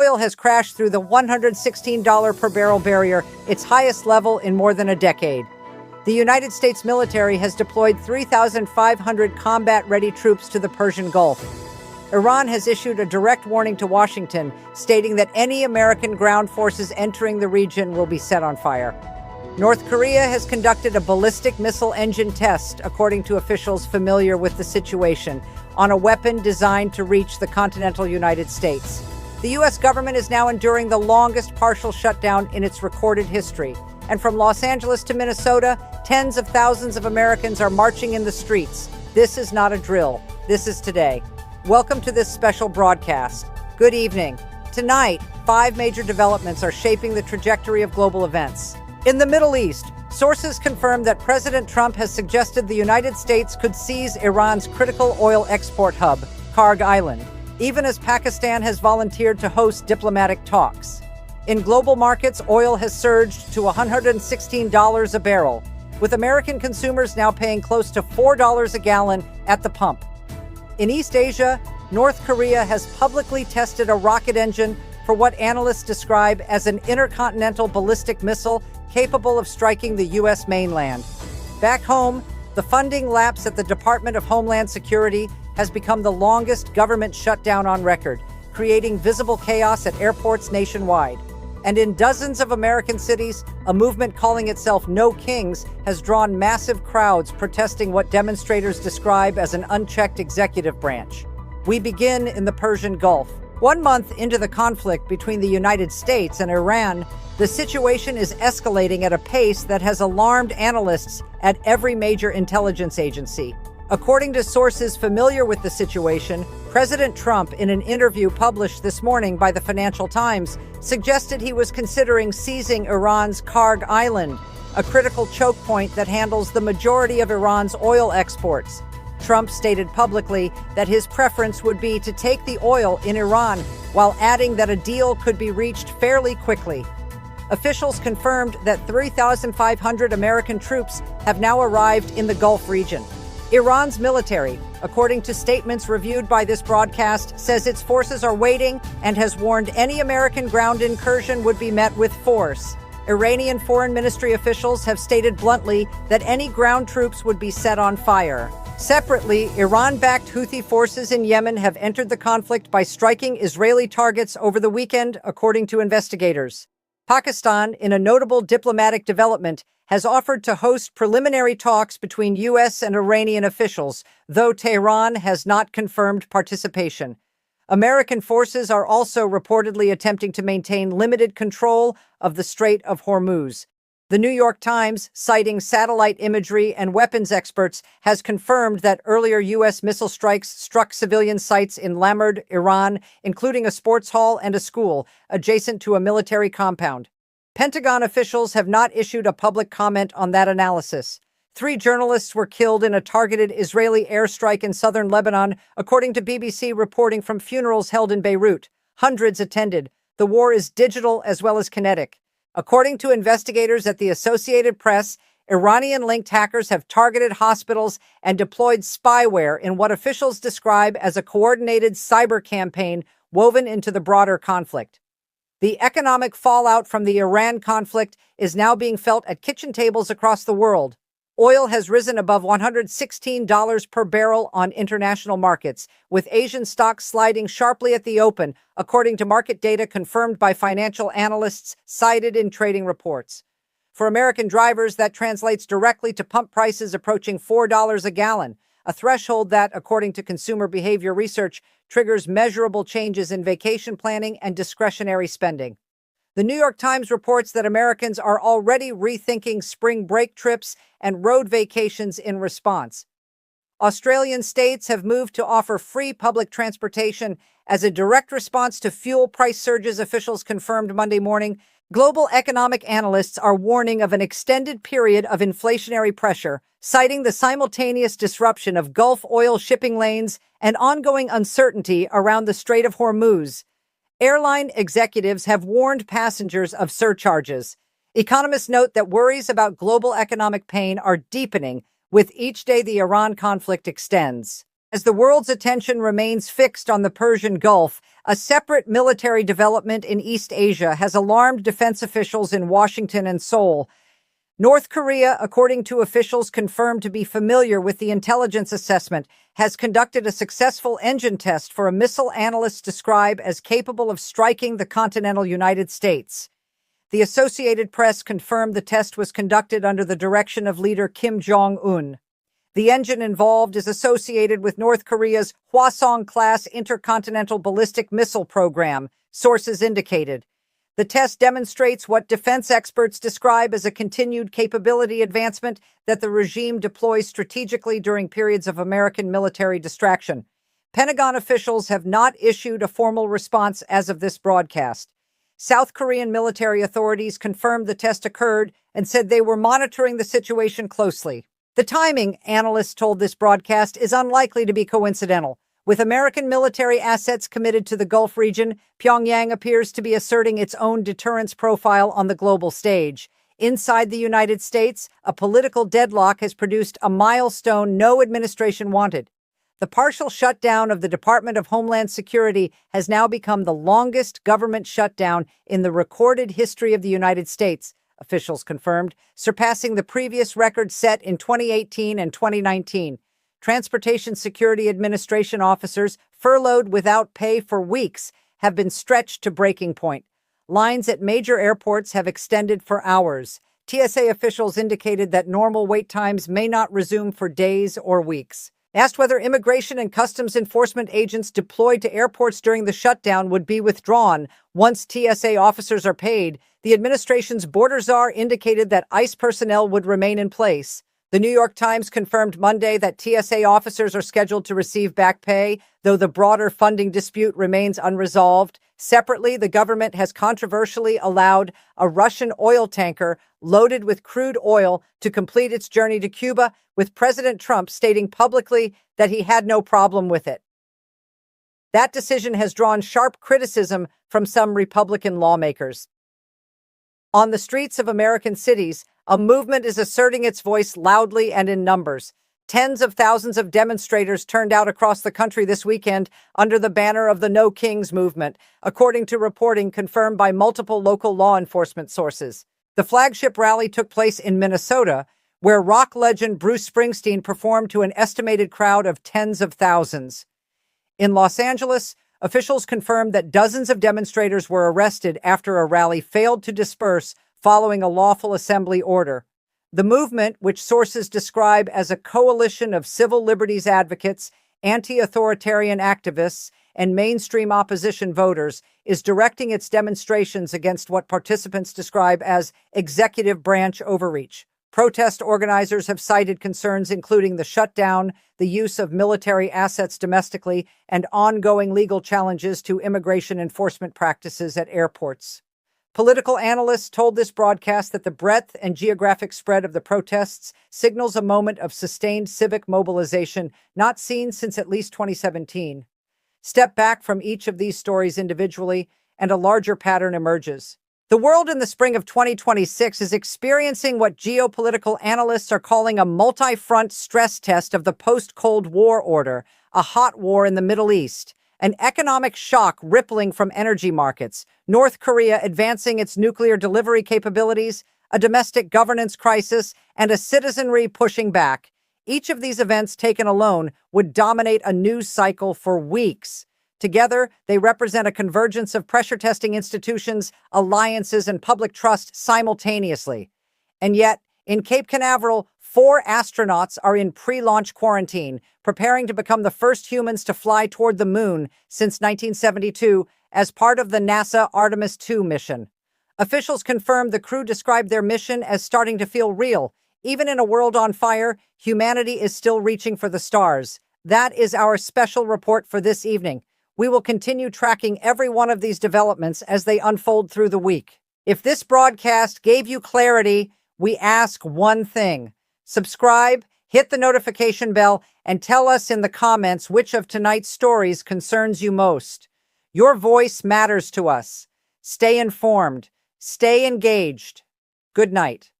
Oil has crashed through the $116 per barrel barrier, its highest level in more than a decade. The United States military has deployed 3,500 combat-ready troops to the Persian Gulf. Iran has issued a direct warning to Washington, stating that any American ground forces entering the region will be set on fire. North Korea has conducted a ballistic missile engine test, according to officials familiar with the situation, on a weapon designed to reach the continental United States. The U.S. government is now enduring the longest partial shutdown in its recorded history. And from Los Angeles to Minnesota, tens of thousands of Americans are marching in the streets. This is not a drill. This is today. Welcome to this special broadcast. Good evening. Tonight, 5 major developments are shaping the trajectory of global events. In the Middle East, sources confirm that President Trump has suggested the United States could seize Iran's critical oil export hub, Kharg Island, even as Pakistan has volunteered to host diplomatic talks. In global markets, oil has surged to $116 a barrel, with American consumers now paying close to $4 a gallon at the pump. In East Asia, North Korea has publicly tested a rocket engine for what analysts describe as an intercontinental ballistic missile capable of striking the U.S. mainland. Back home, the funding lapse at the Department of Homeland Security has become the longest government shutdown on record, creating visible chaos at airports nationwide. And in dozens of American cities, a movement calling itself No Kings has drawn massive crowds protesting what demonstrators describe as an unchecked executive branch. We begin in the Persian Gulf. 1 month into the conflict between the United States and Iran, the situation is escalating at a pace that has alarmed analysts at every major intelligence agency. According to sources familiar with the situation, President Trump, in an interview published this morning by the Financial Times, suggested he was considering seizing Iran's Kharg Island, a critical choke point that handles the majority of Iran's oil exports. Trump stated publicly that his preference would be to take the oil in Iran, while adding that a deal could be reached fairly quickly. Officials confirmed that 3,500 American troops have now arrived in the Gulf region. Iran's military, according to statements reviewed by this broadcast, says its forces are waiting and has warned any American ground incursion would be met with force. Iranian foreign ministry officials have stated bluntly that any ground troops would be set on fire. Separately, Iran-backed Houthi forces in Yemen have entered the conflict by striking Israeli targets over the weekend, according to investigators. Pakistan, in a notable diplomatic development, has offered to host preliminary talks between U.S. and Iranian officials, though Tehran has not confirmed participation. American forces are also reportedly attempting to maintain limited control of the Strait of Hormuz. The New York Times, citing satellite imagery and weapons experts, has confirmed that earlier U.S. missile strikes struck civilian sites in Lamard, Iran, including a sports hall and a school adjacent to a military compound. Pentagon officials have not issued a public comment on that analysis. 3 journalists were killed in a targeted Israeli airstrike in southern Lebanon, according to BBC reporting from funerals held in Beirut. Hundreds attended. The war is digital as well as kinetic. According to investigators at the Associated Press, Iranian-linked hackers have targeted hospitals and deployed spyware in what officials describe as a coordinated cyber campaign woven into the broader conflict. The economic fallout from the Iran conflict is now being felt at kitchen tables across the world. Oil has risen above $116 per barrel on international markets, with Asian stocks sliding sharply at the open, according to market data confirmed by financial analysts cited in trading reports. For American drivers, that translates directly to pump prices approaching $4 a gallon, a threshold that, according to consumer behavior research, triggers measurable changes in vacation planning and discretionary spending. The New York Times reports that Americans are already rethinking spring break trips and road vacations in response. Australian states have moved to offer free public transportation as a direct response to fuel price surges, officials confirmed Monday morning. Global economic analysts are warning of an extended period of inflationary pressure, citing the simultaneous disruption of Gulf oil shipping lanes and ongoing uncertainty around the Strait of Hormuz. Airline executives have warned passengers of surcharges. Economists note that worries about global economic pain are deepening with each day the Iran conflict extends. As the world's attention remains fixed on the Persian Gulf, a separate military development in East Asia has alarmed defense officials in Washington and Seoul. North Korea, according to officials confirmed to be familiar with the intelligence assessment, has conducted a successful engine test for a missile analysts describe as capable of striking the continental United States. The Associated Press confirmed the test was conducted under the direction of leader Kim Jong-un. The engine involved is associated with North Korea's Hwasong-class intercontinental ballistic missile program, sources indicated. The test demonstrates what defense experts describe as a continued capability advancement that the regime deploys strategically during periods of American military distraction. Pentagon officials have not issued a formal response as of this broadcast. South Korean military authorities confirmed the test occurred and said they were monitoring the situation closely. The timing, analysts told this broadcast, is unlikely to be coincidental. With American military assets committed to the Gulf region, Pyongyang appears to be asserting its own deterrence profile on the global stage. Inside the United States, a political deadlock has produced a milestone no administration wanted. The partial shutdown of the Department of Homeland Security has now become the longest government shutdown in the recorded history of the United States, officials confirmed, surpassing the previous record set in 2018 and 2019. Transportation Security Administration officers furloughed without pay for weeks have been stretched to breaking point. Lines at major airports have extended for hours. TSA officials indicated that normal wait times may not resume for days or weeks. Asked whether immigration and customs enforcement agents deployed to airports during the shutdown would be withdrawn once TSA officers are paid, the administration's border czar indicated that ICE personnel would remain in place. The New York Times confirmed Monday that TSA officers are scheduled to receive back pay, though the broader funding dispute remains unresolved. Separately, the government has controversially allowed a Russian oil tanker loaded with crude oil to complete its journey to Cuba, with President Trump stating publicly that he had no problem with it. That decision has drawn sharp criticism from some Republican lawmakers. On the streets of American cities, a movement is asserting its voice loudly and in numbers. Tens of thousands of demonstrators turned out across the country this weekend under the banner of the No Kings movement, according to reporting confirmed by multiple local law enforcement sources. The flagship rally took place in Minnesota, where rock legend Bruce Springsteen performed to an estimated crowd of tens of thousands. In Los Angeles, officials confirmed that dozens of demonstrators were arrested after a rally failed to disperse following a lawful assembly order. The movement, which sources describe as a coalition of civil liberties advocates, anti-authoritarian activists, and mainstream opposition voters, is directing its demonstrations against what participants describe as executive branch overreach. Protest organizers have cited concerns including the shutdown, the use of military assets domestically, and ongoing legal challenges to immigration enforcement practices at airports. Political analysts told this broadcast that the breadth and geographic spread of the protests signals a moment of sustained civic mobilization not seen since at least 2017. Step back from each of these stories individually, and a larger pattern emerges. The world in the spring of 2026 is experiencing what geopolitical analysts are calling a multi-front stress test of the post-Cold War order, a hot war in the Middle East. An economic shock rippling from energy markets, North Korea advancing its nuclear delivery capabilities, a domestic governance crisis, and a citizenry pushing back. Each of these events taken alone would dominate a news cycle for weeks. Together, they represent a convergence of pressure testing institutions, alliances, and public trust simultaneously. And yet, in Cape Canaveral, 4 astronauts are in pre-launch quarantine, preparing to become the first humans to fly toward the moon since 1972 as part of the NASA ArtemisII mission. Officials confirmed the crew described their mission as starting to feel real. Even in a world on fire, humanity is still reaching for the stars. That is our special report for this evening. We will continue tracking every one of these developments as they unfold through the week. If this broadcast gave you clarity, we ask one thing. Subscribe, hit the notification bell, and tell us in the comments which of tonight's stories concerns you most. Your voice matters to us. Stay informed. Stay engaged. Good night.